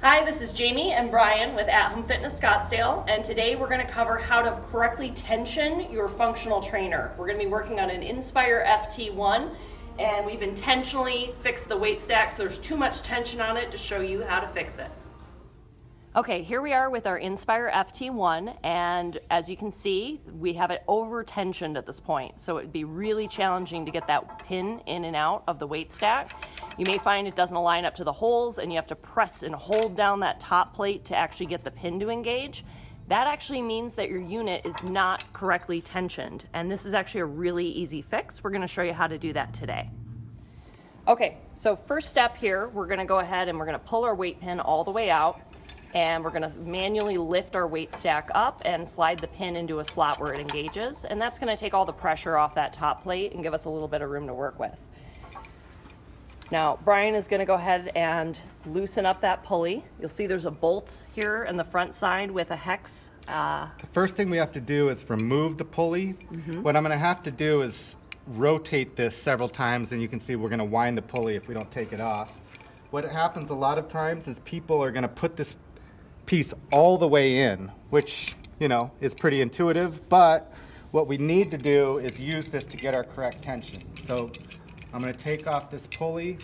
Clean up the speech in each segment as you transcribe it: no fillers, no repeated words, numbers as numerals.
Hi, this is Jamie and Brian with Home Fitness Scottsdale, and today we're going to cover how to correctly tension your functional trainer. We're going to be working on an Inspire FT1, and we've intentionally fixed the weight stack so there's too much tension on it to show you how to fix it. Okay, here we are with our Inspire FT1, and as you can see, we have it over tensioned at this point, so it would be really challenging to get that pin in and out of the weight stack. You may find it doesn't align up to the holes and you have to press and hold down that top plate to actually get the pin to engage. That actually means that your unit is not correctly tensioned, and this is actually a really easy fix. We're going to show you how to do that today. Okay, so first step here, we're going to go ahead and we're going to pull our weight pin all the way out, and we're going to manually lift our weight stack up and slide the pin into a slot where it engages, and that's going to take all the pressure off that top plate and give us a little bit of room to work with. Now Brian is going to go ahead and loosen up that pulley. You'll see there's a bolt here in the front side with a hex. The first thing we have to do is remove the pulley. What I'm going to have to do is rotate this several times, and you can see we're going to wind the pulley if we don't take it off. What happens a lot of times is people are going to put this piece all the way in, which, you know, is pretty intuitive, but what we need to do is use this to get our correct tension. So I'm going to take off this pulley.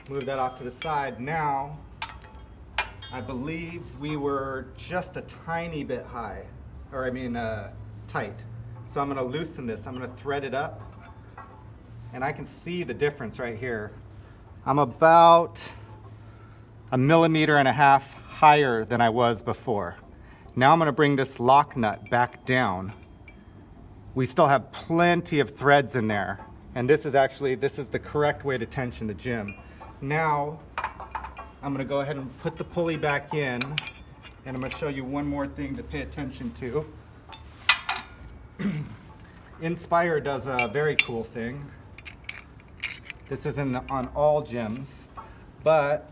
Move that off to the side. Now, I believe we were just a tiny bit high, or tight. So I'm going to loosen this. I'm going to thread it up, and I can see the difference right here. I'm about 1.5 millimeters higher than I was before. Now I'm going to bring this lock nut back down. We still have plenty of threads in there, and this is the correct way to tension the gym. Now I'm going to go ahead and put the pulley back in, and I'm going to show you one more thing to pay attention to. Inspire does a very cool thing. This isn't on all gyms, but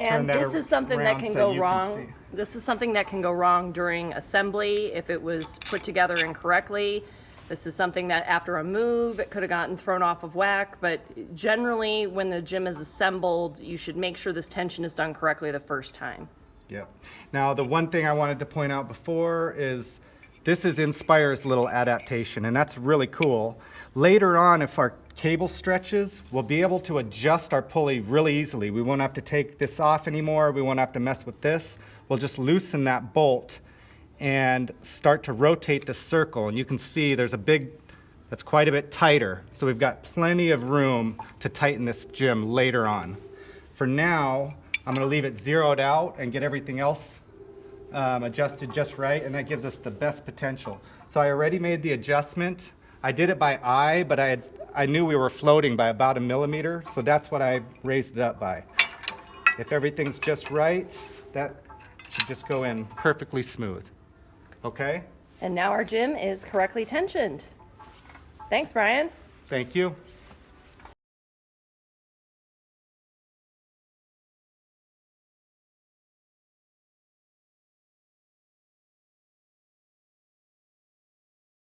And this is something that can go wrong. This is something that can go wrong during assembly if it was put together incorrectly. This is something that after a move, it could have gotten thrown off of whack, but generally when the gym is assembled, you should make sure this tension is done correctly the first time. Yep. Now the one thing I wanted to point out before is this is Inspire's little adaptation, and that's really cool. Later on, if our cable stretches, we'll be able to adjust our pulley really easily. We won't have to take this off anymore. We won't have to mess with this. We'll just loosen that bolt and start to rotate the circle. And you can see there's that's quite a bit tighter. So we've got plenty of room to tighten this gym later on. For now, I'm going to leave it zeroed out and get everything else adjusted just right, and that gives us the best potential. So I already made the adjustment. I did it by eye, but I knew we were floating by about 1 millimeter, so that's what I raised it up by. If everything's just right, that should just go in perfectly smooth. Okay? And now our gym is correctly tensioned. Thanks, Brian. Thank you.